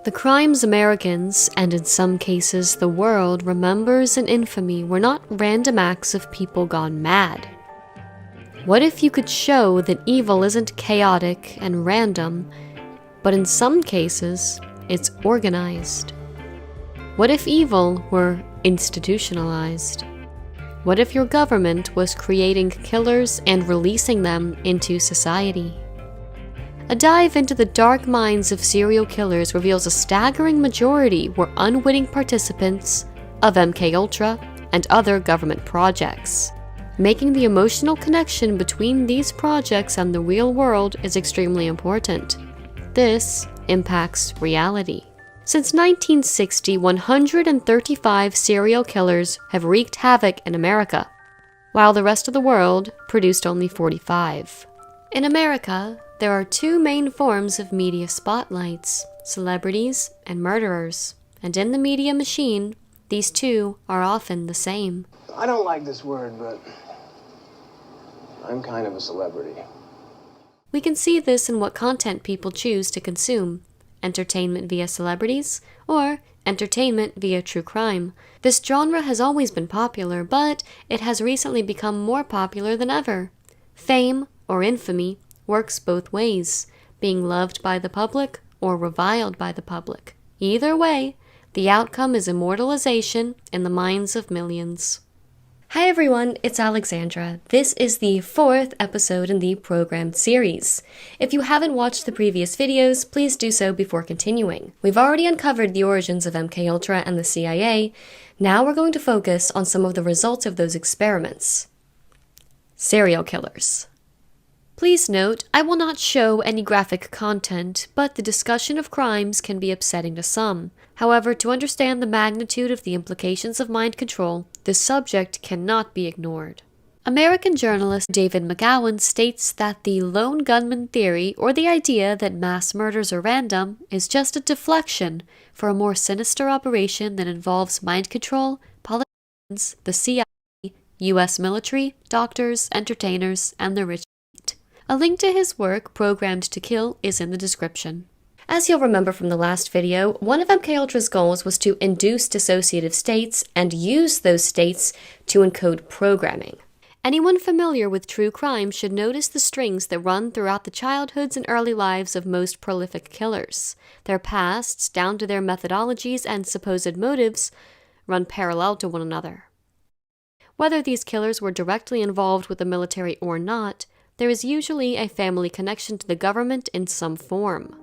The crimes Americans, and in some cases the world, remembers in infamy were not random acts of people gone mad. What if you could show that evil isn't chaotic and random, but in some cases, it's organized? What if evil were institutionalized? What if your government was creating killers and releasing them into society? A dive into the dark minds of serial killers reveals a staggering majority were unwitting participants of MKUltra and other government projects. Making the emotional connection between these projects and the real world is extremely important. This impacts reality. Since 1960, 135 serial killers have wreaked havoc in America, while the rest of the world produced only 45. In America, there are two main forms of media spotlights: celebrities and murderers. And in the media machine, these two are often the same. I don't like this word, but I'm kind of a celebrity. We can see this in what content people choose to consume: entertainment via celebrities, or entertainment via true crime. This genre has always been popular, but it has recently become more popular than ever. Fame, or infamy, works both ways, being loved by the public or reviled by the public. Either way, the outcome is immortalization in the minds of millions. Hi everyone, it's Alexandra. This is the 4th episode in the programmed series. If you haven't watched the previous videos, please do so before continuing. We've already uncovered the origins of MKUltra and the CIA. Now we're going to focus on some of the results of those experiments. Serial killers. Please note, I will not show any graphic content, but the discussion of crimes can be upsetting to some. However, to understand the magnitude of the implications of mind control, this subject cannot be ignored. American journalist David McGowan states that the lone gunman theory, or the idea that mass murders are random, is just a deflection for a more sinister operation that involves mind control, politicians, the CIA, US military, doctors, entertainers, and the rich. A link to his work, Programmed to Kill, is in the description. As you'll remember from the last video, one of MKUltra's goals was to induce dissociative states and use those states to encode programming. Anyone familiar with true crime should notice the strings that run throughout the childhoods and early lives of most prolific killers. Their pasts, down to their methodologies and supposed motives, run parallel to one another. Whether these killers were directly involved with the military or not, there is usually a family connection to the government in some form.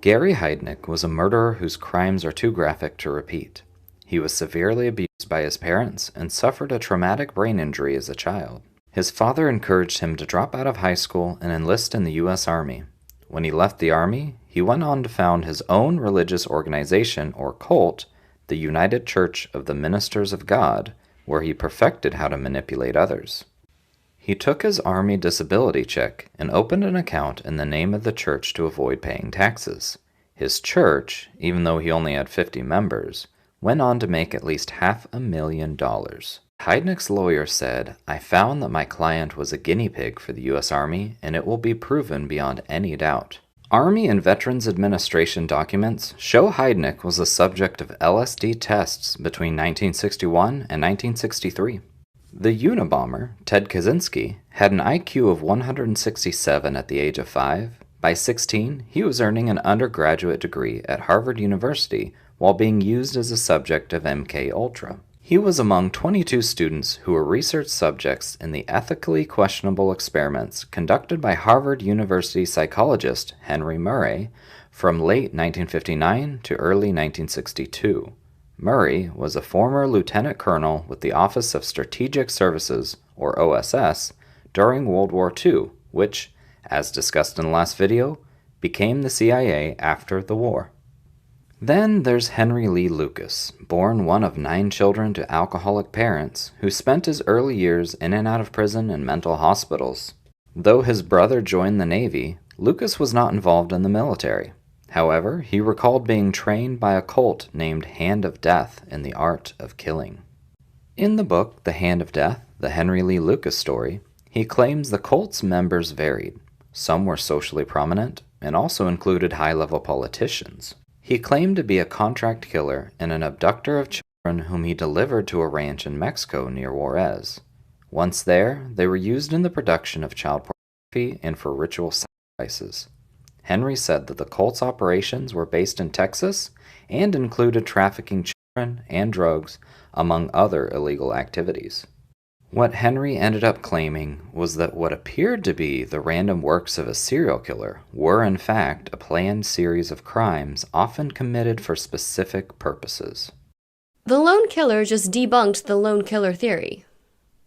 Gary Heidnik was a murderer whose crimes are too graphic to repeat. He was severely abused by his parents and suffered a traumatic brain injury as a child. His father encouraged him to drop out of high school and enlist in the U.S. Army. When he left the Army, he went on to found his own religious organization, or cult, the United Church of the Ministers of God, where he perfected how to manipulate others. He took his Army disability check and opened an account in the name of the church to avoid paying taxes. His church, even though he only had 50 members, went on to make at least $500,000. Heidnik's lawyer said, "I found that my client was a guinea pig for the U.S. Army, and it will be proven beyond any doubt." Army and Veterans Administration documents show Heidnik was the subject of LSD tests between 1961 and 1963. The Unabomber, Ted Kaczynski, had an IQ of 167 at the age of 5. By 16, he was earning an undergraduate degree at Harvard University while being used as a subject of MKUltra. He was among 22 students who were research subjects in the ethically questionable experiments conducted by Harvard University psychologist Henry Murray from late 1959 to early 1962. Murray was a former lieutenant colonel with the Office of Strategic Services, or OSS, during World War II, which, as discussed in the last video, became the CIA after the war. Then there's Henry Lee Lucas, born one of 9 children to alcoholic parents, who spent his early years in and out of prison and mental hospitals. Though his brother joined the Navy, Lucas was not involved in the military. However, he recalled being trained by a cult named Hand of Death in the art of killing. In the book The Hand of Death, the Henry Lee Lucas story, he claims the cult's members varied. Some were socially prominent and also included high-level politicians. He claimed to be a contract killer and an abductor of children whom he delivered to a ranch in Mexico near Juarez. Once there, they were used in the production of child pornography and for ritual sacrifices. Henry said that the cult's operations were based in Texas and included trafficking children and drugs, among other illegal activities. What Henry ended up claiming was that what appeared to be the random works of a serial killer were in fact a planned series of crimes often committed for specific purposes. The lone killer just debunked the lone killer theory.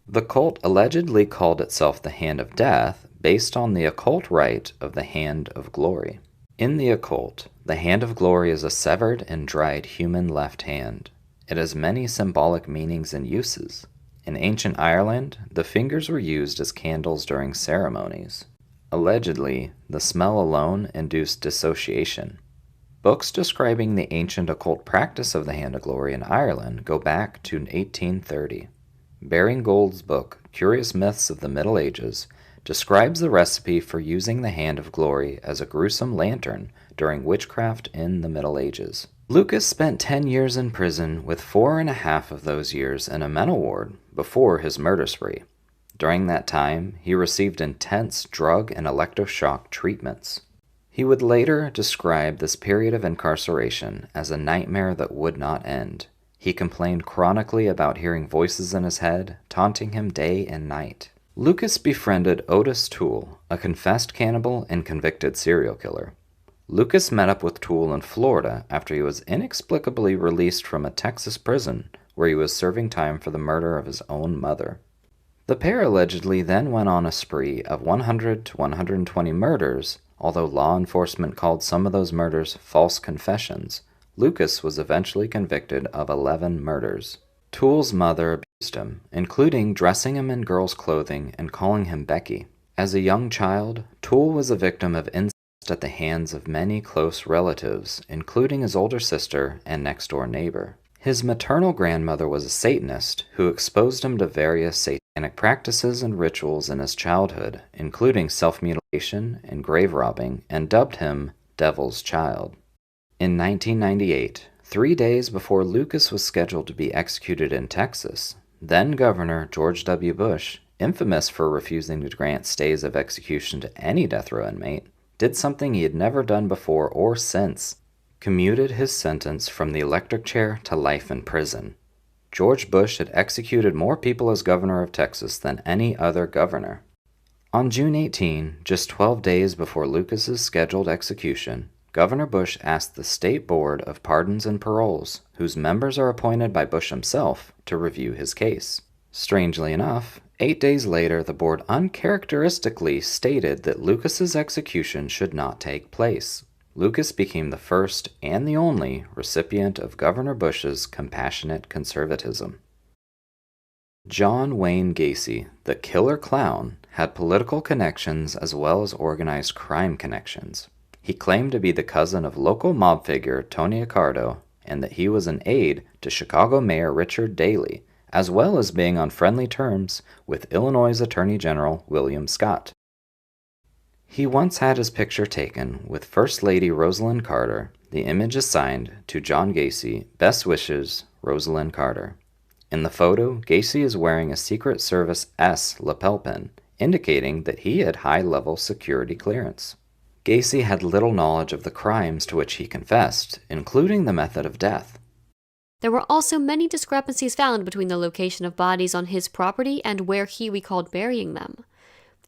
The cult allegedly called itself the Hand of Death based on the occult rite of the Hand of Glory. In the occult, the Hand of Glory is a severed and dried human left hand. It has many symbolic meanings and uses. In ancient Ireland, the fingers were used as candles during ceremonies. Allegedly, the smell alone induced dissociation. Books describing the ancient occult practice of the Hand of Glory in Ireland go back to 1830. Baring Gould's book, Curious Myths of the Middle Ages, describes the recipe for using the Hand of Glory as a gruesome lantern during witchcraft in the Middle Ages. Lucas spent 10 years in prison, with 4.5 of those years in a mental ward before his murder spree. During that time, he received intense drug and electroshock treatments. He would later describe this period of incarceration as a nightmare that would not end. He complained chronically about hearing voices in his head, taunting him day and night. Lucas befriended Otis Toole, a confessed cannibal and convicted serial killer. Lucas met up with Toole in Florida after he was inexplicably released from a Texas prison where he was serving time for the murder of his own mother. The pair allegedly then went on a spree of 100 to 120 murders, although law enforcement called some of those murders false confessions. Lucas was eventually convicted of 11 murders. Toole's mother abused him, including dressing him in girls' clothing and calling him Becky. As a young child, Toole was a victim of incest at the hands of many close relatives, including his older sister and next-door neighbor. His maternal grandmother was a Satanist who exposed him to various satanic practices and rituals in his childhood, including self-mutilation and grave robbing, and dubbed him Devil's Child. In 1998, 3 days before Lucas was scheduled to be executed in Texas, then-Governor George W. Bush, infamous for refusing to grant stays of execution to any death row inmate, did something he had never done before or since: commuted his sentence from the electric chair to life in prison. George Bush had executed more people as governor of Texas than any other governor. On June 18, just 12 days before Lucas's scheduled execution, Governor Bush asked the State Board of Pardons and Paroles, whose members are appointed by Bush himself, to review his case. Strangely enough, 8 days later, the board uncharacteristically stated that Lucas's execution should not take place. Lucas became the first and the only recipient of Governor Bush's compassionate conservatism. John Wayne Gacy, the killer clown, had political connections as well as organized crime connections. He claimed to be the cousin of local mob figure Tony Accardo, and that he was an aide to Chicago Mayor Richard Daley, as well as being on friendly terms with Illinois Attorney General William Scott. He once had his picture taken with First Lady Rosalind Carter. The image is signed to John Gacy, Best Wishes, Rosalind Carter. In the photo, Gacy is wearing a Secret Service S lapel pin, indicating that he had high-level security clearance. Gacy had little knowledge of the crimes to which he confessed, including the method of death. There were also many discrepancies found between the location of bodies on his property and where he recalled burying them.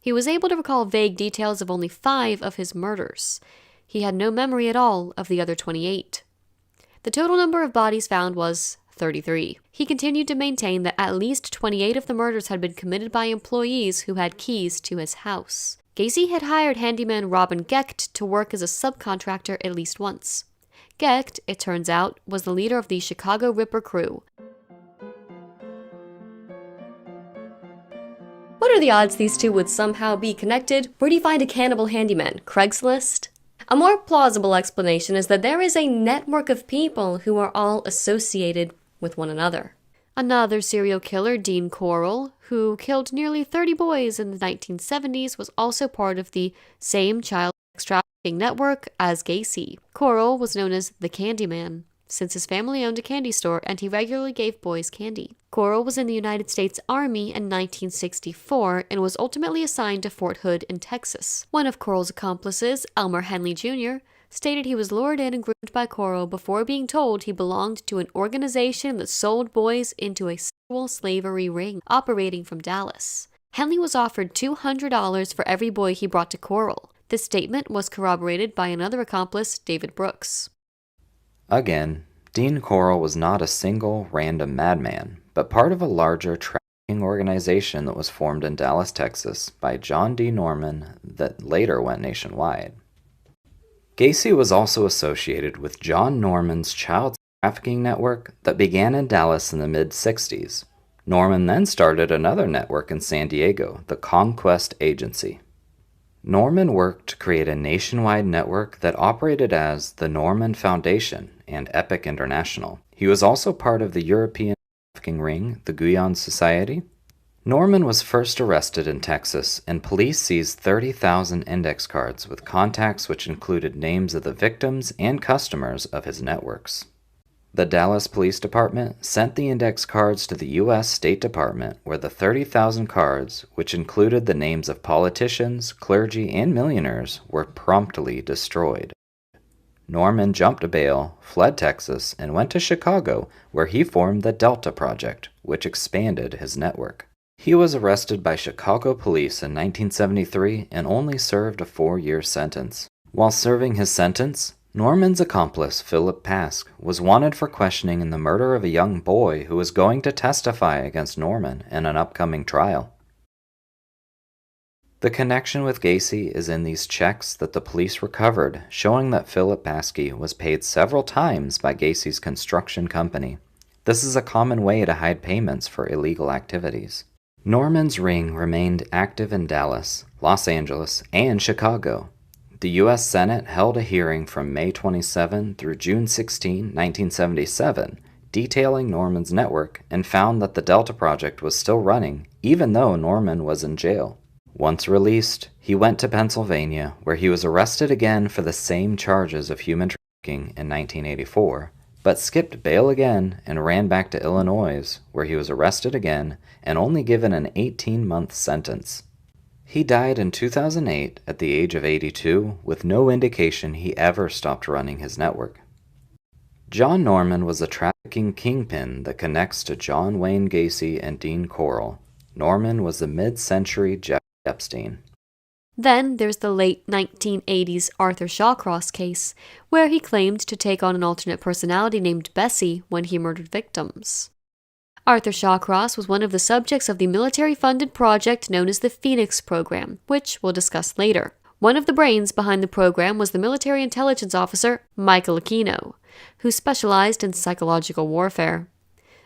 He was able to recall vague details of only 5 of his murders. He had no memory at all of the other 28. The total number of bodies found was 33. He continued to maintain that at least 28 of the murders had been committed by employees who had keys to his house. Gacy had hired handyman Robin Gecht to work as a subcontractor at least once. Gecht, it turns out, was the leader of the Chicago Ripper crew. What are the odds these two would somehow be connected? Where do you find a cannibal handyman? Craigslist? A more plausible explanation is that there is a network of people who are all associated with one another. Another serial killer, Dean Corll, who killed nearly 30 boys in the 1970s, was also part of the same child sex trafficking network as Gacy. Corll was known as the Candyman, since his family owned a candy store and he regularly gave boys candy. Corll was in the United States Army in 1964 and was ultimately assigned to Fort Hood in Texas. One of Corll's accomplices, Elmer Henley Jr., stated he was lured in and groomed by Corll before being told he belonged to an organization that sold boys into a sexual slavery ring operating from Dallas. Henley was offered $200 for every boy he brought to Corll. This statement was corroborated by another accomplice, David Brooks. Again, Dean Corll was not a single random madman, but part of a larger trafficking organization that was formed in Dallas, Texas by John D. Norman that later went nationwide. Gacy was also associated with John Norman's child trafficking network that began in Dallas in the mid-60s. Norman then started another network in San Diego, the Conquest Agency. Norman worked to create a nationwide network that operated as the Norman Foundation and Epic International. He was also part of the European trafficking ring, the Guyon Society. Norman was first arrested in Texas, and police seized 30,000 index cards with contacts which included names of the victims and customers of his networks. The Dallas Police Department sent the index cards to the U.S. State Department, where the 30,000 cards, which included the names of politicians, clergy, and millionaires, were promptly destroyed. Norman jumped bail, fled Texas, and went to Chicago, where he formed the Delta Project, which expanded his network. He was arrested by Chicago police in 1973 and only served a 4-year sentence. While serving his sentence, Norman's accomplice, Philip Pask, was wanted for questioning in the murder of a young boy who was going to testify against Norman in an upcoming trial. The connection with Gacy is in these checks that the police recovered, showing that Philip Paske was paid several times by Gacy's construction company. This is a common way to hide payments for illegal activities. Norman's ring remained active in Dallas, Los Angeles, and Chicago. The U.S. Senate held a hearing from May 27 through June 16, 1977, detailing Norman's network and found that the Delta Project was still running, even though Norman was in jail. Once released, he went to Pennsylvania, where he was arrested again for the same charges of human trafficking in 1984, but skipped bail again and ran back to Illinois, where he was arrested again and only given an 18-month sentence. He died in 2008 at the age of 82, with no indication he ever stopped running his network. John Norman was a trafficking kingpin that connects to John Wayne Gacy and Dean Corll. Norman was the mid-century Jeffrey Epstein. Then there's the late 1980s Arthur Shawcross case, where he claimed to take on an alternate personality named Bessie when he murdered victims. Arthur Shawcross was one of the subjects of the military-funded project known as the Phoenix Program, which we'll discuss later. One of the brains behind the program was the military intelligence officer Michael Aquino, who specialized in psychological warfare.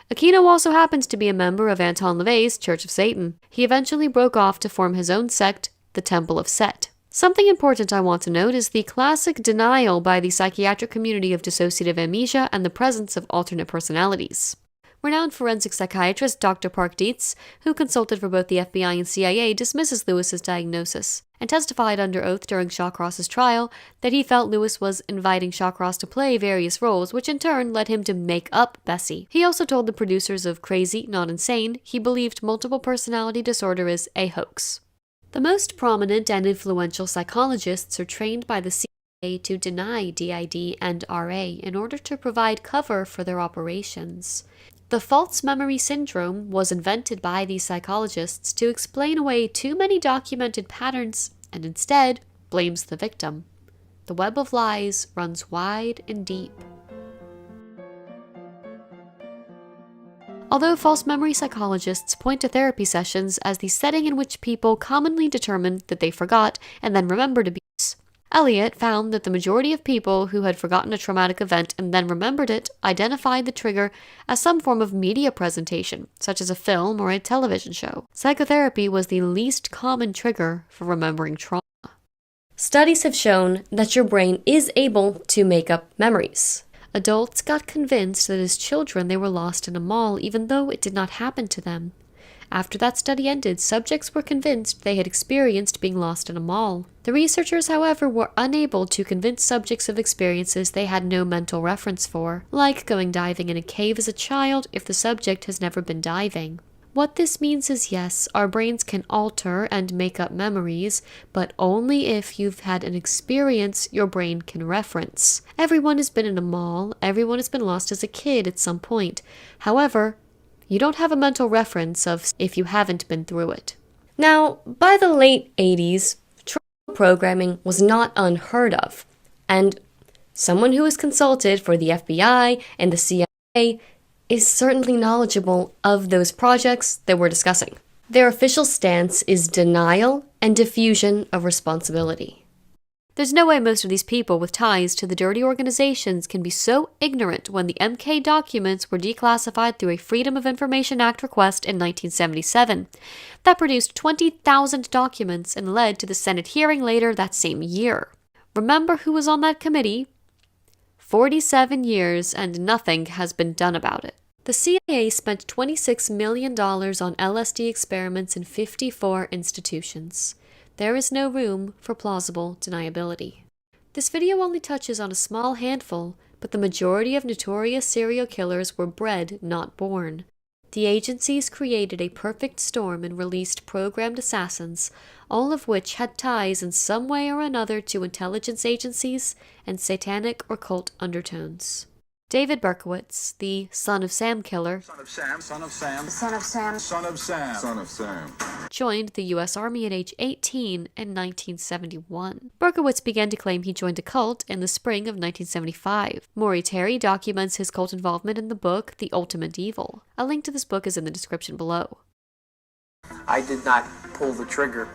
Aquino also happens to be a member of Anton LaVey's Church of Satan. He eventually broke off to form his own sect, the Temple of Set. Something important I want to note is the classic denial by the psychiatric community of dissociative amnesia and the presence of alternate personalities. Renowned forensic psychiatrist Dr. Park Dietz, who consulted for both the FBI and CIA, dismisses Lewis's diagnosis and testified under oath during Shawcross's trial that he felt Lewis was inviting Shawcross to play various roles, which in turn led him to make up Bessie. He also told the producers of Crazy, Not Insane he believed multiple personality disorder is a hoax. The most prominent and influential psychologists are trained by the CIA to deny DID and RA in order to provide cover for their operations. The false memory syndrome was invented by these psychologists to explain away too many documented patterns and instead blames the victim. The web of lies runs wide and deep. Although false memory psychologists point to therapy sessions as the setting in which people commonly determine that they forgot and then remembered abuse, Elliot found that the majority of people who had forgotten a traumatic event and then remembered it identified the trigger as some form of media presentation, such as a film or a television show. Psychotherapy was the least common trigger for remembering trauma. Studies have shown that your brain is able to make up memories. Adults got convinced that as children they were lost in a mall even though it did not happen to them. After that study ended, subjects were convinced they had experienced being lost in a mall. The researchers, however, were unable to convince subjects of experiences they had no mental reference for, like going diving in a cave as a child if the subject has never been diving. What this means is yes, our brains can alter and make up memories, but only if you've had an experience your brain can reference. Everyone has been in a mall, everyone has been lost as a kid at some point. However, you don't have a mental reference of if you haven't been through it. Now, by the late 80s, trauma programming was not unheard of, and someone who was consulted for the FBI and the CIA is certainly knowledgeable of those projects that we're discussing. Their official stance is denial and diffusion of responsibility. There's no way most of these people with ties to the dirty organizations can be so ignorant when the MK documents were declassified through a Freedom of Information Act request in 1977. That produced 20,000 documents and led to the Senate hearing later that same year. Remember who was on that committee? 47 years and nothing has been done about it. The CIA spent $26 million on LSD experiments in 54 institutions. There is no room for plausible deniability. This video only touches on a small handful, but the majority of notorious serial killers were bred, not born. The agencies created a perfect storm and released programmed assassins, all of which had ties in some way or another to intelligence agencies and satanic or cult undertones. David Berkowitz, the son of Sam killer, joined the U.S. Army at age 18 in 1971. Berkowitz began to claim he joined a cult in the spring of 1975. Maury Terry documents his cult involvement in the book The Ultimate Evil. A link to this book is in the description below. I did not pull the trigger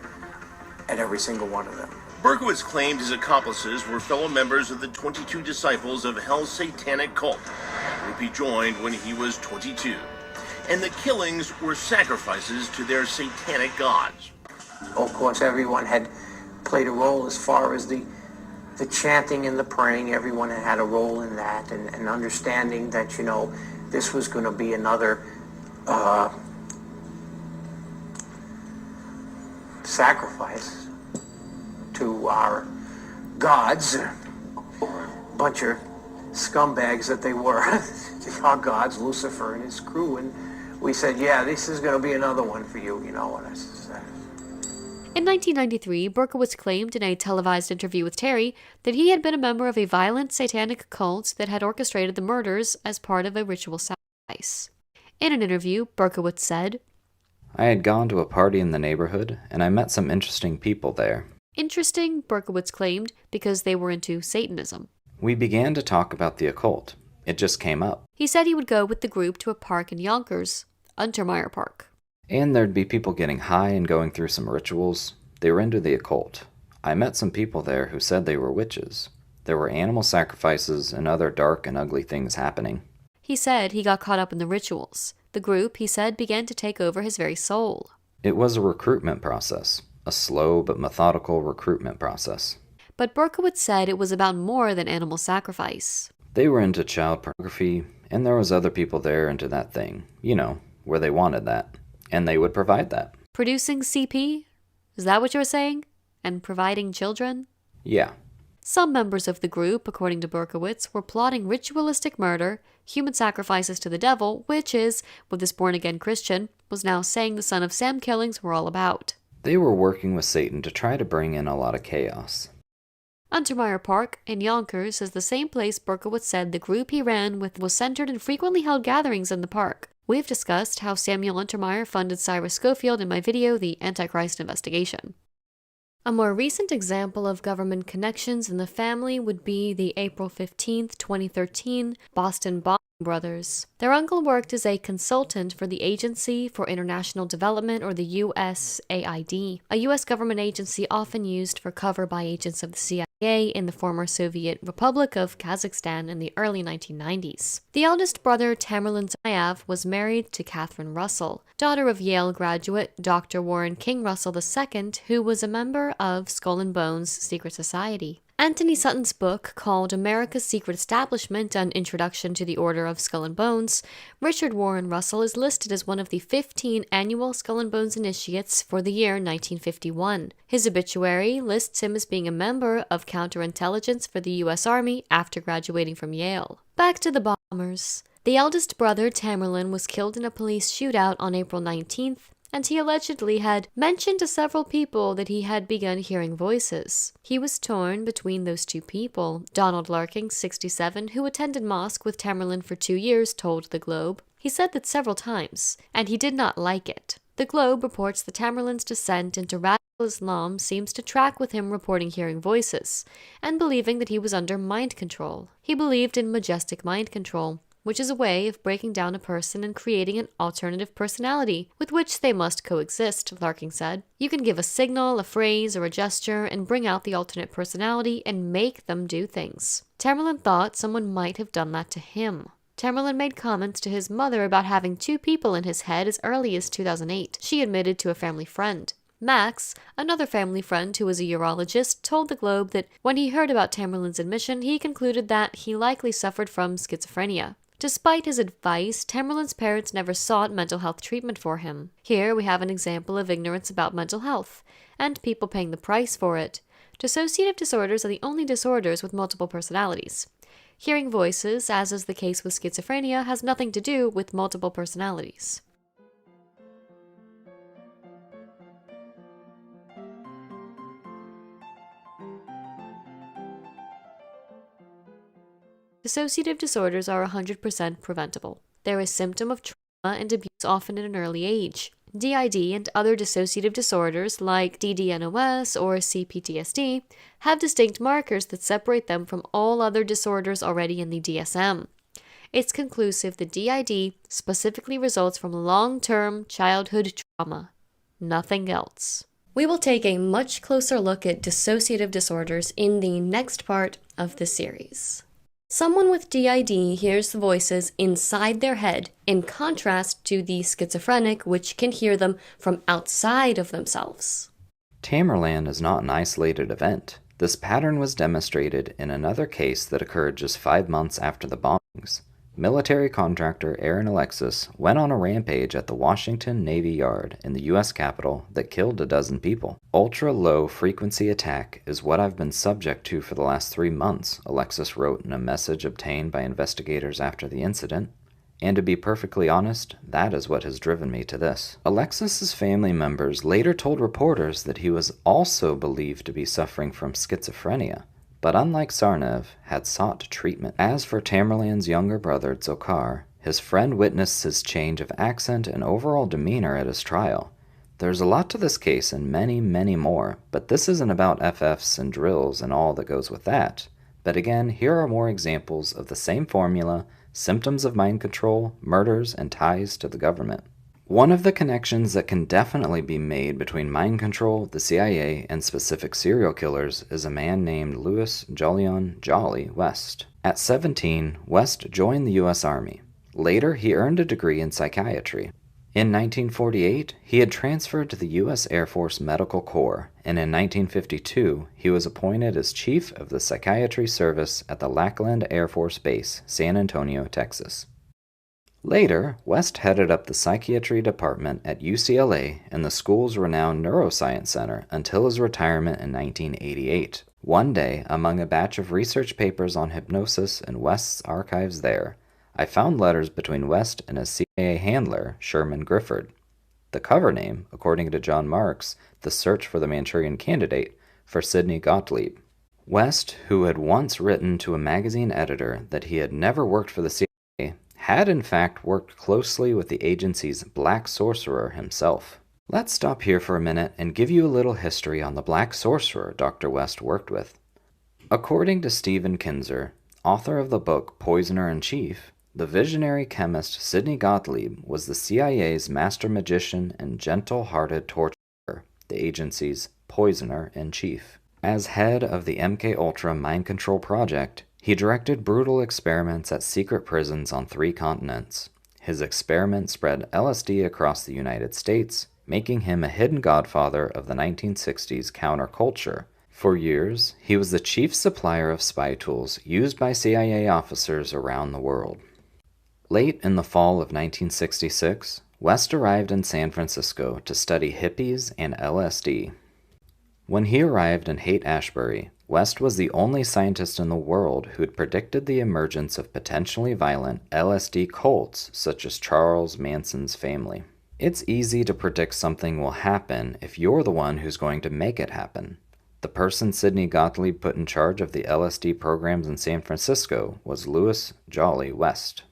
at every single one of them. Berkowitz claimed his accomplices were fellow members of the 22 Disciples of Hell's Satanic Cult, a group he joined when he was 22. And the killings were sacrifices to their satanic gods. Of course, everyone had played a role as far as the chanting and the praying. Everyone had a role in that, and understanding that, you know, this was going to be another sacrifice to our gods, bunch of scumbags that they were, our gods, Lucifer and his crew, and we said, yeah, this is going to be another one for you, you know. And in 1993, Berkowitz claimed in a televised interview with Terry that he had been a member of a violent satanic cult that had orchestrated the murders as part of a ritual sacrifice. In an interview, Berkowitz said, I had gone to a party in the neighborhood, and I met some interesting people there. Interesting, Berkowitz claimed, because they were into Satanism. We began to talk about the occult. It just came up. He said he would go with the group to a park in Yonkers, Untermeyer Park. And there'd be people getting high and going through some rituals. They were into the occult. I met some people there who said they were witches. There were animal sacrifices and other dark and ugly things happening. He said he got caught up in the rituals. The group, he said, began to take over his very soul. It was a recruitment process. A slow but methodical recruitment process. But Berkowitz said it was about more than animal sacrifice. They were into child pornography, and there was other people there into that thing, you know, where they wanted that, and they would provide that. Producing CP? Is that what you were saying? And providing children? Yeah. Some members of the group, according to Berkowitz, were plotting ritualistic murder, human sacrifices to the devil, which is what this born-again Christian was now saying the Son of Sam killings were all about. They were working with Satan to try to bring in a lot of chaos. Untermeyer Park in Yonkers is the same place Berkowitz said the group he ran with was centered and frequently held gatherings in the park. We've discussed how Samuel Untermeyer funded Cyrus Schofield in my video, The Antichrist Investigation. A more recent example of government connections in the family would be the April 15, 2013 Boston bombing brothers. Their uncle worked as a consultant for the Agency for International Development, or the USAID, a U.S. government agency often used for cover by agents of the CIA in the former Soviet Republic of Kazakhstan in the early 1990s. The eldest brother, Tamerlan Zayev, was married to Catherine Russell, daughter of Yale graduate Dr. Warren King Russell II, who was a member of Skull and Bones' secret society. Anthony Sutton's book, called America's Secret Establishment, An Introduction to the Order of Skull and Bones, Richard Warren Russell is listed as one of the 15 annual Skull and Bones initiates for the year 1951. His obituary lists him as being a member of counterintelligence for the U.S. Army after graduating from Yale. Back to the bombers. The eldest brother, Tamerlan, was killed in a police shootout on April 19th, and he allegedly had mentioned to several people that he had begun hearing voices. He was torn between those two people. Donald Larkin, 67, who attended mosque with Tamerlan for 2 years, told The Globe. He said that several times, and he did not like it. The Globe reports that Tamerlan's descent into radical Islam seems to track with him reporting hearing voices, and believing that he was under mind control. He believed in majestic mind control, which is a way of breaking down a person and creating an alternative personality with which they must coexist, Larkin said. You can give a signal, a phrase, or a gesture and bring out the alternate personality and make them do things. Tamerlan thought someone might have done that to him. Tamerlan made comments to his mother about having 2 people in his head as early as 2008. She admitted to a family friend. Max, another family friend who was a urologist, told The Globe that when he heard about Tamerlan's admission, he concluded that he likely suffered from schizophrenia. Despite his advice, Tamerlan's parents never sought mental health treatment for him. Here we have an example of ignorance about mental health, and people paying the price for it. Dissociative disorders are the only disorders with multiple personalities. Hearing voices, as is the case with schizophrenia, has nothing to do with multiple personalities. Dissociative disorders are 100% preventable. They're a symptom of trauma and abuse, often at an early age. DID and other dissociative disorders like DDNOS or CPTSD have distinct markers that separate them from all other disorders already in the DSM. It's conclusive that DID specifically results from long-term childhood trauma, nothing else. We will take a much closer look at dissociative disorders in the next part of the series. Someone with DID hears the voices inside their head, in contrast to the schizophrenic, which can hear them from outside of themselves. Tamerlan is not an isolated event. This pattern was demonstrated in another case that occurred just 5 months after the bombings. Military contractor Aaron Alexis went on a rampage at the Washington Navy Yard in the U.S. Capitol that killed a dozen people. Ultra-low frequency attack is what I've been subject to for the last 3 months, Alexis wrote in a message obtained by investigators after the incident. And to be perfectly honest, that is what has driven me to this. Alexis's family members later told reporters that he was also believed to be suffering from schizophrenia, but unlike Sarnev, had sought treatment. As for Tamerlan's younger brother, Dzhokhar, his friend witnessed his change of accent and overall demeanor at his trial. There's a lot to this case and many, many more, but this isn't about FFs and drills and all that goes with that. But again, here are more examples of the same formula, symptoms of mind control, murders, and ties to the government. One of the connections that can definitely be made between mind control, the CIA, and specific serial killers is a man named Louis Jolyon Jolly West. At 17, West joined the U.S. Army. Later, he earned a degree in psychiatry. In 1948, he had transferred to the U.S. Air Force Medical Corps, and in 1952, he was appointed as Chief of the Psychiatry Service at the Lackland Air Force Base, San Antonio, Texas. Later, West headed up the psychiatry department at UCLA and the school's renowned neuroscience center until his retirement in 1988. One day, among a batch of research papers on hypnosis in West's archives there, I found letters between West and his CIA handler, Sherman Grifford. The cover name, according to John Marks, The Search for the Manchurian Candidate, for Sidney Gottlieb. West, who had once written to a magazine editor that he had never worked for the CIA, had in fact worked closely with the agency's Black Sorcerer himself. Let's stop here for a minute and give you a little history on the Black Sorcerer Dr. West worked with. According to Stephen Kinzer, author of the book Poisoner-in-Chief, the visionary chemist Sidney Gottlieb was the CIA's master magician and gentle-hearted torturer, the agency's poisoner-in-chief. As head of the MKUltra mind control project, he directed brutal experiments at secret prisons on 3 continents. His experiments spread LSD across the United States, making him a hidden godfather of the 1960s counterculture, For years, he was the chief supplier of spy tools used by CIA officers around the world. Late in the fall of 1966, West arrived in San Francisco to study hippies and LSD. When he arrived in Haight-Ashbury, West was the only scientist in the world who had predicted the emergence of potentially violent LSD cults such as Charles Manson's family. It's easy to predict something will happen if you're the one who's going to make it happen. The person Sidney Gottlieb put in charge of the LSD programs in San Francisco was Louis Jolly West.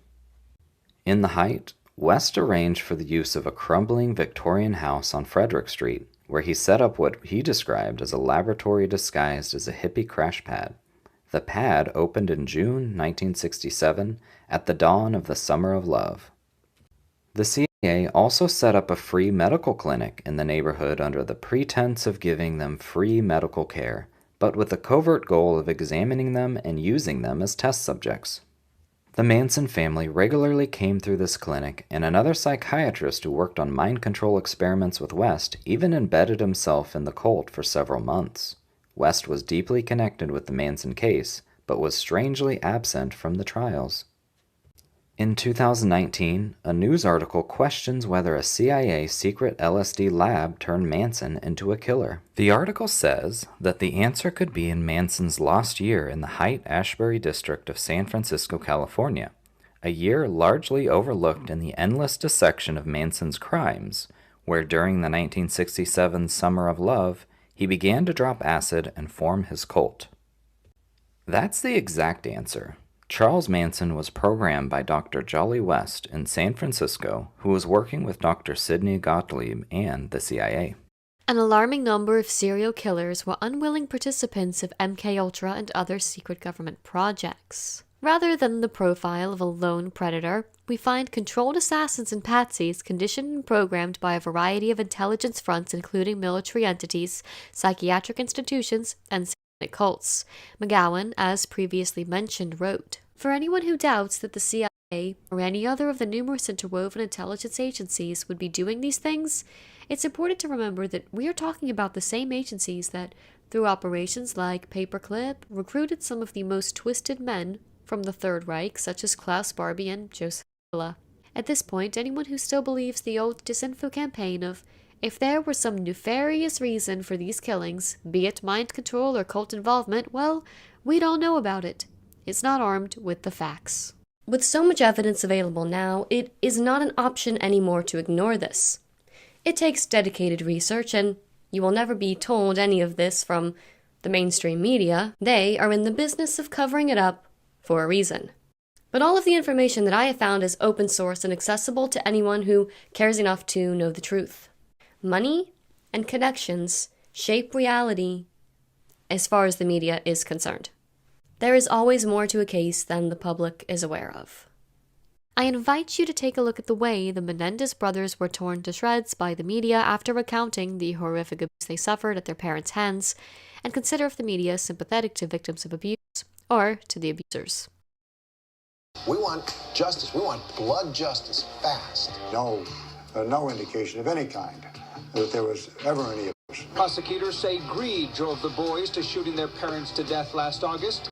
In the height, West arranged for the use of a crumbling Victorian house on Frederick Street, where he set up what he described as a laboratory disguised as a hippie crash pad. The pad opened in June 1967 at the dawn of the Summer of Love. The CIA also set up a free medical clinic in the neighborhood under the pretense of giving them free medical care, but with the covert goal of examining them and using them as test subjects. The Manson family regularly came through this clinic, and another psychiatrist who worked on mind control experiments with West even embedded himself in the cult for several months. West was deeply connected with the Manson case, but was strangely absent from the trials. In 2019, a news article questions whether a CIA secret LSD lab turned Manson into a killer. The article says that the answer could be in Manson's lost year in the Haight-Ashbury district of San Francisco, California, a year largely overlooked in the endless dissection of Manson's crimes, where during the 1967 Summer of Love, he began to drop acid and form his cult. That's the exact answer. Charles Manson was programmed by Dr. Jolly West in San Francisco, who was working with Dr. Sidney Gottlieb and the CIA. An alarming number of serial killers were unwilling participants of MKUltra and other secret government projects. Rather than the profile of a lone predator, we find controlled assassins and patsies conditioned and programmed by a variety of intelligence fronts including military entities, psychiatric institutions, and satanic cults. McGowan, as previously mentioned, wrote, "For anyone who doubts that the CIA or any other of the numerous interwoven intelligence agencies would be doing these things, it's important to remember that we are talking about the same agencies that, through operations like Paperclip, recruited some of the most twisted men from the Third Reich, such as Klaus Barbie and Joseph Mengele. At this point, anyone who still believes the old disinfo campaign of, if there were some nefarious reason for these killings, be it mind control or cult involvement, well, we'd all know about it. It's not armed with the facts." With so much evidence available now, it is not an option anymore to ignore this. It takes dedicated research, and you will never be told any of this from the mainstream media. They are in the business of covering it up for a reason. But all of the information that I have found is open source and accessible to anyone who cares enough to know the truth. Money and connections shape reality as far as the media is concerned. There is always more to a case than the public is aware of. I invite you to take a look at the way the Menendez brothers were torn to shreds by the media after recounting the horrific abuse they suffered at their parents' hands, and consider if the media is sympathetic to victims of abuse or to the abusers. We want justice. We want blood justice fast. No indication of any kind that there was ever any abuse. Prosecutors say greed drove the boys to shooting their parents to death last August.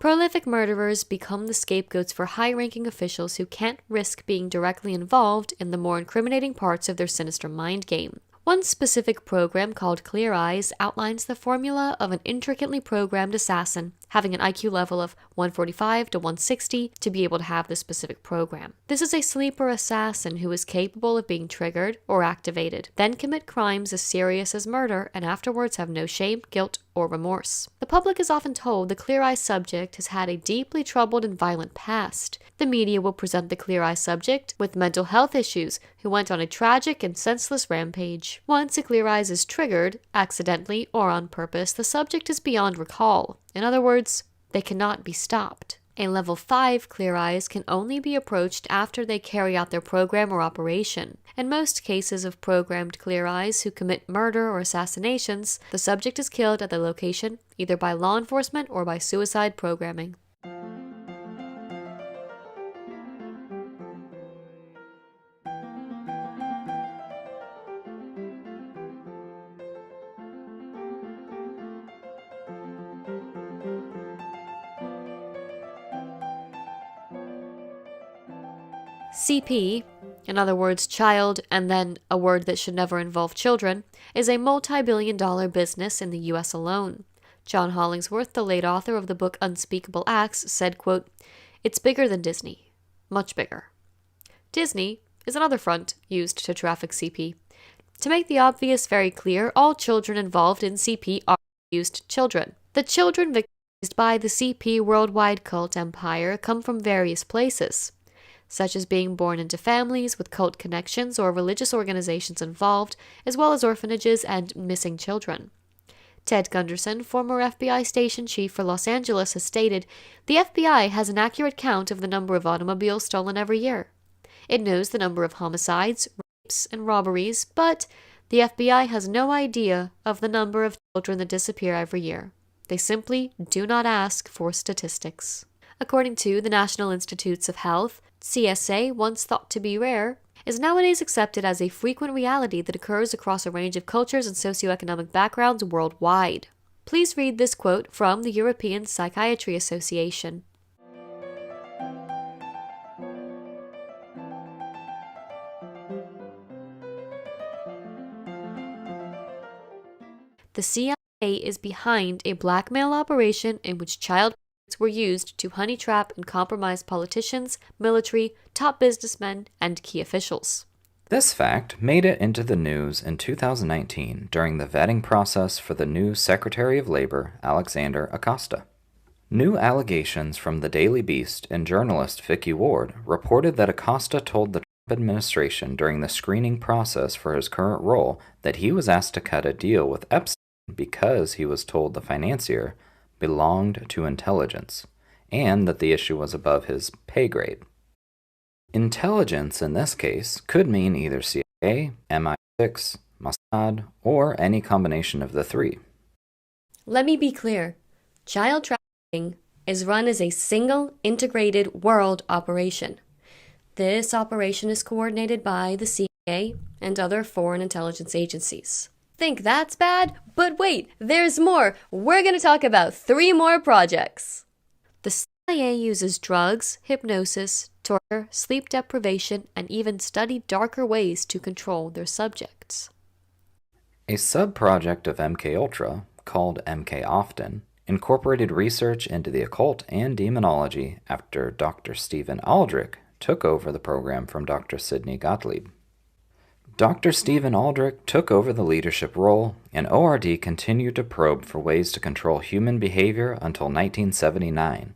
Prolific murderers become the scapegoats for high-ranking officials who can't risk being directly involved in the more incriminating parts of their sinister mind game. One specific program called Clear Eyes outlines the formula of an intricately programmed assassin having an IQ level of 145 to 160 to be able to have this specific program. This is a sleeper assassin who is capable of being triggered or activated, then commit crimes as serious as murder, and afterwards have no shame, guilt, or remorse. The public is often told the Clear Eyes subject has had a deeply troubled and violent past. The media will present the Clear Eyes subject with mental health issues who went on a tragic and senseless rampage. Once a Clear Eyes is triggered, accidentally or on purpose, the subject is beyond recall. In other words, they cannot be stopped. A level 5 clear eyes can only be approached after they carry out their program or operation. In most cases of programmed clear eyes who commit murder or assassinations, the subject is killed at the location either by law enforcement or by suicide programming. CP, in other words child and then a word that should never involve children, is a multi-billion-dollar business in the US alone. John Hollingsworth, the late author of the book Unspeakable Acts, said, quote, "It's bigger than Disney. Much bigger." Disney is another front used to traffic CP. To make the obvious very clear, all children involved in CP are abused children. The children victimized by the CP worldwide cult empire come from various places, such as being born into families with cult connections or religious organizations involved, as well as orphanages and missing children. Ted Gunderson, former FBI station chief for Los Angeles, has stated, "The FBI has an accurate count of the number of automobiles stolen every year. It knows the number of homicides, rapes, and robberies, but the FBI has no idea of the number of children that disappear every year. They simply do not ask for statistics." According to the National Institutes of Health, CSA, once thought to be rare, is nowadays accepted as a frequent reality that occurs across a range of cultures and socioeconomic backgrounds worldwide. Please read this quote from the European Psychiatry Association. The CIA is behind a blackmail operation in which child were used to honey trap and compromise politicians, military, top businessmen, and key officials. This fact made it into the news in 2019 during the vetting process for the new Secretary of Labor, Alexandra Acosta. New allegations from the Daily Beast and journalist Vicky Ward reported that Acosta told the Trump administration during the screening process for his current role that he was asked to cut a deal with Epstein because he was told the financier belonged to intelligence, and that the issue was above his pay grade. Intelligence in this case could mean either CIA, MI6, Mossad, or any combination of the three. Let me be clear. Child trafficking is run as a single, integrated world operation. This operation is coordinated by the CIA and other foreign intelligence agencies. Think that's bad? But wait, there's more! We're going to talk about 3 more projects. The CIA uses drugs, hypnosis, torture, sleep deprivation, and even study darker ways to control their subjects. A sub-project of MKUltra, called MK Often, incorporated research into the occult and demonology after Dr. Stephen Aldrich took over the program from Dr. Sidney Gottlieb. Dr. Stephen Aldrich took over the leadership role, and ORD continued to probe for ways to control human behavior until 1979,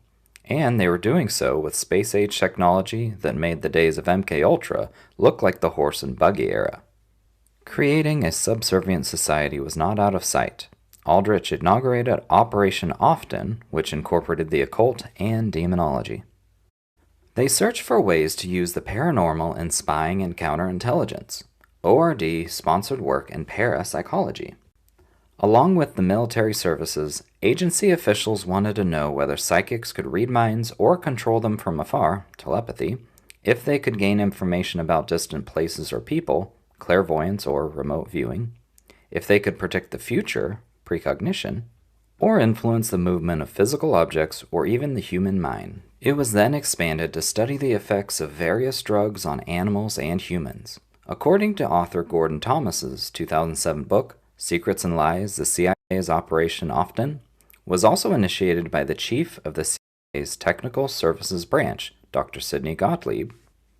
and they were doing so with space-age technology that made the days of MKUltra look like the horse and buggy era. Creating a subservient society was not out of sight. Aldrich inaugurated Operation Often, which incorporated the occult and demonology. They searched for ways to use the paranormal in spying and counterintelligence. ORD sponsored work in parapsychology. Along with the military services, agency officials wanted to know whether psychics could read minds or control them from afar, telepathy, if they could gain information about distant places or people, clairvoyance or remote viewing, if they could predict the future, precognition, or influence the movement of physical objects or even the human mind. It was then expanded to study the effects of various drugs on animals and humans. According to author Gordon Thomas's 2007 book, Secrets and Lies, the CIA's Operation Often, was also initiated by the chief of the CIA's Technical Services Branch, Dr. Sidney Gottlieb,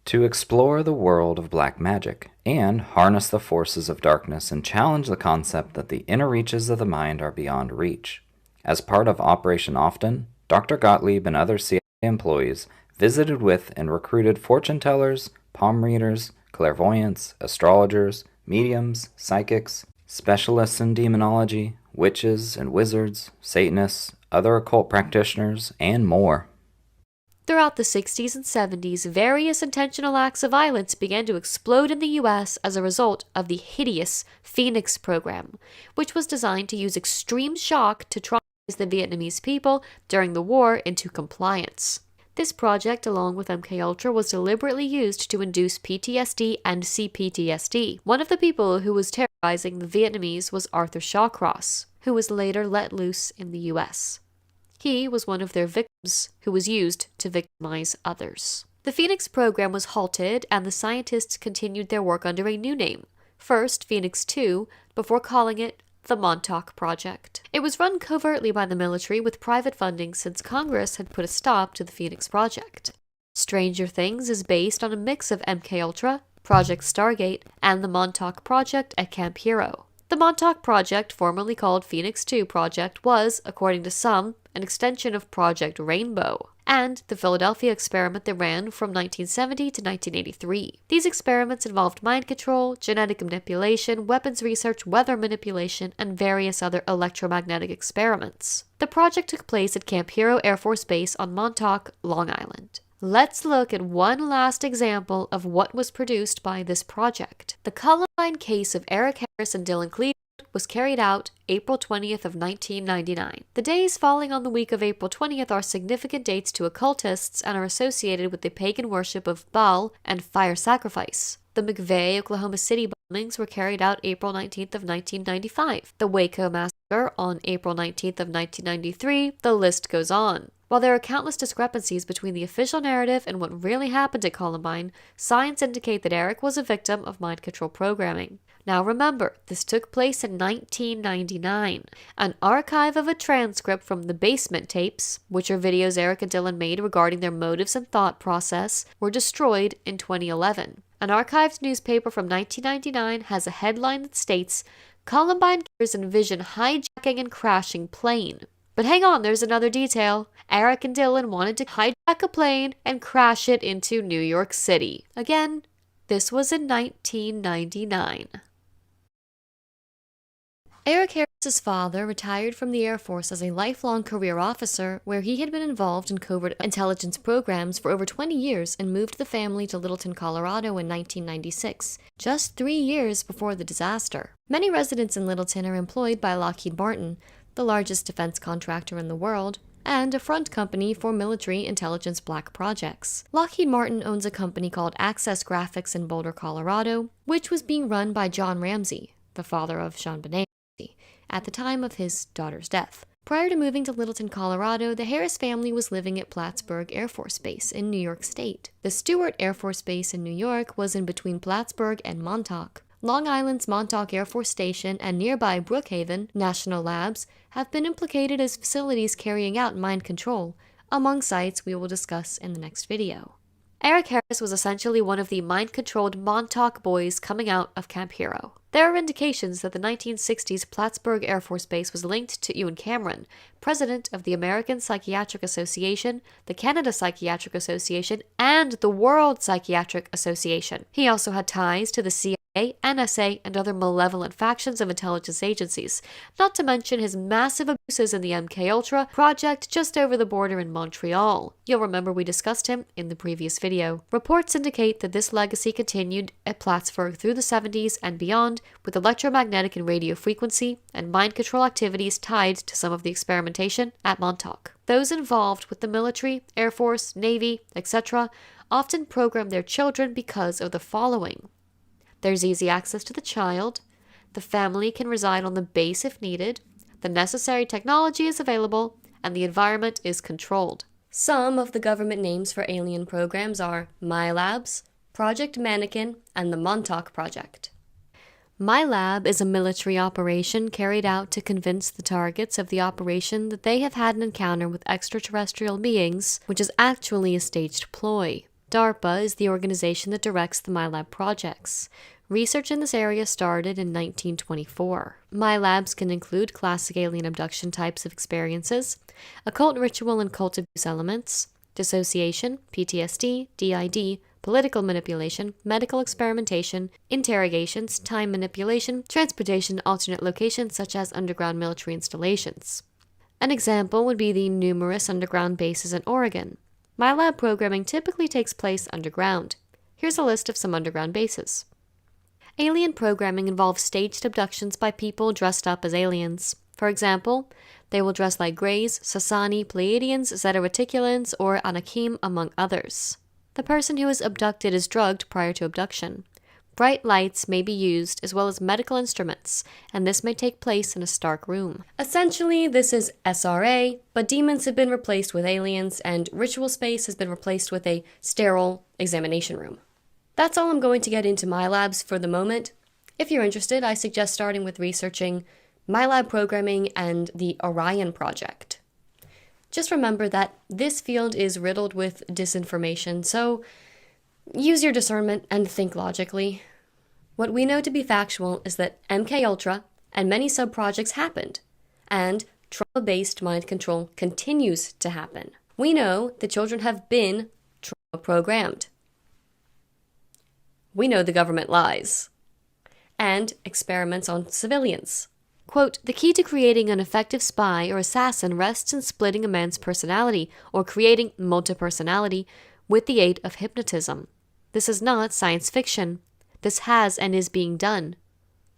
to explore the world of black magic and harness the forces of darkness and challenge the concept that the inner reaches of the mind are beyond reach. As part of Operation Often, Dr. Gottlieb and other CIA employees visited with and recruited fortune tellers, palm readers, clairvoyants, astrologers, mediums, psychics, specialists in demonology, witches and wizards, Satanists, other occult practitioners, and more. Throughout the 60s and 70s, various intentional acts of violence began to explode in the U.S. as a result of the hideous Phoenix program, which was designed to use extreme shock to traumatize the Vietnamese people during the war into compliance. This project, along with MKUltra, was deliberately used to induce PTSD and CPTSD. One of the people who was terrorizing the Vietnamese was Arthur Shawcross, who was later let loose in the U.S. He was one of their victims who was used to victimize others. The Phoenix program was halted, and the scientists continued their work under a new name, first Phoenix 2, before calling it the Montauk Project. It was run covertly by the military with private funding since Congress had put a stop to the Phoenix Project. Stranger Things is based on a mix of MKUltra, Project Stargate, and the Montauk Project at Camp Hero. The Montauk Project, formerly called Phoenix 2 Project, was, according to some, an extension of Project Rainbow, and the Philadelphia experiment that ran from 1970 to 1983. These experiments involved mind control, genetic manipulation, weapons research, weather manipulation, and various other electromagnetic experiments. The project took place at Camp Hero Air Force Base on Montauk, Long Island. Let's look at one last example of what was produced by this project. The Columbine case of Eric Harris and Dylan Cleveland was carried out April 20th of 1999. The days falling on the week of April 20th are significant dates to occultists and are associated with the pagan worship of Baal and fire sacrifice. The McVeigh, Oklahoma City bombings were carried out April 19th of 1995. The Waco massacre on April 19th of 1993. The list goes on. While there are countless discrepancies between the official narrative and what really happened at Columbine, signs indicate that Eric was a victim of mind control programming. Now remember, this took place in 1999. An archive of a transcript from the basement tapes, which are videos Eric and Dylan made regarding their motives and thought process, were destroyed in 2011. An archived newspaper from 1999 has a headline that states, "Columbine killers envision hijacking and crashing plane." But hang on, there's another detail. Eric and Dylan wanted to hijack a plane and crash it into New York City. Again, this was in 1999. Eric Harris's father retired from the Air Force as a lifelong career officer where he had been involved in covert intelligence programs for over 20 years and moved the family to Littleton, Colorado in 1996, just 3 years before the disaster. Many residents in Littleton are employed by Lockheed Martin, the largest defense contractor in the world, and a front company for military intelligence black projects. Lockheed Martin owns a company called Access Graphics in Boulder, Colorado, which was being run by John Ramsey, the father of Sean Benet, at the time of his daughter's death. Prior to moving to Littleton, Colorado, the Harris family was living at Plattsburgh Air Force Base in New York State. The Stewart Air Force Base in New York was in between Plattsburgh and Montauk. Long Island's Montauk Air Force Station and nearby Brookhaven National Labs have been implicated as facilities carrying out mind control, among sites we will discuss in the next video. Eric Harris was essentially one of the mind-controlled Montauk boys coming out of Camp Hero. There are indications that the 1960s Plattsburgh Air Force Base was linked to Ewan Cameron, president of the American Psychiatric Association, the Canada Psychiatric Association, and the World Psychiatric Association. He also had ties to the CIA, NSA, and other malevolent factions of intelligence agencies, not to mention his massive abuses in the MKUltra project just over the border in Montreal. You'll remember we discussed him in the previous video. Reports indicate that this legacy continued at Plattsburgh through the 70s and beyond, with electromagnetic and radio frequency and mind control activities tied to some of the experimentation at Montauk. Those involved with the military, Air Force, Navy, etc. often program their children because of the following. There's easy access to the child, the family can reside on the base if needed, the necessary technology is available, and the environment is controlled. Some of the government names for alien programs are MyLabs, Project Mannequin, and the Montauk Project. MyLab is a military operation carried out to convince the targets of the operation that they have had an encounter with extraterrestrial beings, which is actually a staged ploy. DARPA is the organization that directs the MyLab projects. Research in this area started in 1924. MyLabs can include classic alien abduction types of experiences, occult ritual and cult abuse elements, dissociation, PTSD, DID, political manipulation, medical experimentation, interrogations, time manipulation, transportation to alternate locations such as underground military installations. An example would be the numerous underground bases in Oregon. MyLab programming typically takes place underground. Here's a list of some underground bases. Alien programming involves staged abductions by people dressed up as aliens. For example, they will dress like Greys, Sasani, Pleiadians, Zeta Reticulans, or Anakim, among others. The person who is abducted is drugged prior to abduction. Bright lights may be used, as well as medical instruments, and this may take place in a stark room. Essentially, this is SRA, but demons have been replaced with aliens, and ritual space has been replaced with a sterile examination room. That's all I'm going to get into MyLabs for the moment. If you're interested, I suggest starting with researching MyLab programming and the Orion project. Just remember that this field is riddled with disinformation, so use your discernment and think logically. What we know to be factual is that MKUltra and many sub-projects happened, and trauma-based mind control continues to happen. We know that children have been trauma-programmed. We know the government lies. And experiments on civilians. Quote, the key to creating an effective spy or assassin rests in splitting a man's personality or creating multipersonality with the aid of hypnotism. This is not science fiction. This has and is being done.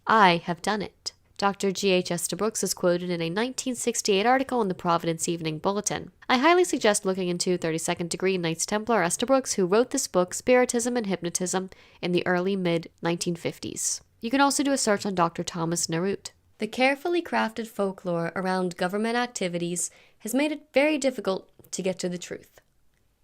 I have done it. Dr. G.H. Estabrooks is quoted in a 1968 article in the Providence Evening Bulletin. I highly suggest looking into 32nd Degree Knights Templar Estabrooks, who wrote this book, Spiritism and Hypnotism, in the early mid-1950s. You can also do a search on Dr. Thomas Narut. The carefully crafted folklore around government activities has made it very difficult to get to the truth.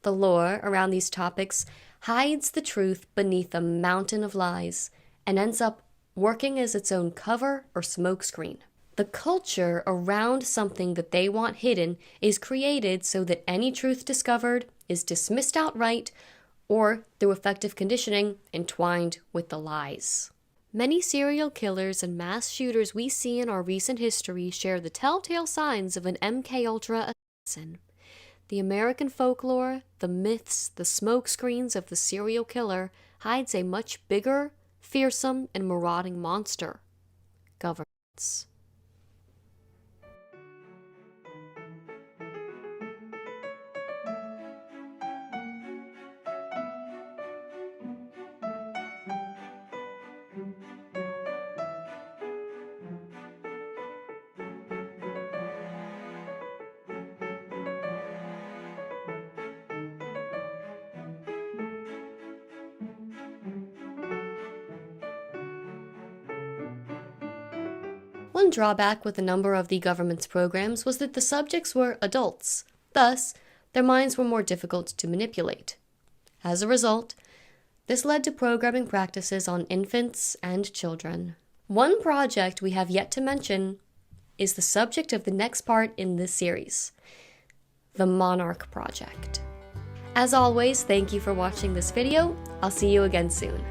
The lore around these topics hides the truth beneath a mountain of lies and ends up working as its own cover or smokescreen. The culture around something that they want hidden is created so that any truth discovered is dismissed outright or through effective conditioning entwined with the lies. Many serial killers and mass shooters we see in our recent history share the telltale signs of an MKUltra assassin. The American folklore, the myths, the smokescreens of the serial killer hides a much bigger, fearsome, and marauding monster: governments. One drawback with a number of the government's programs was that the subjects were adults. Thus, their minds were more difficult to manipulate. As a result, this led to programming practices on infants and children. One project we have yet to mention is the subject of the next part in this series, the Monarch Project. As always, thank you for watching this video. I'll see you again soon.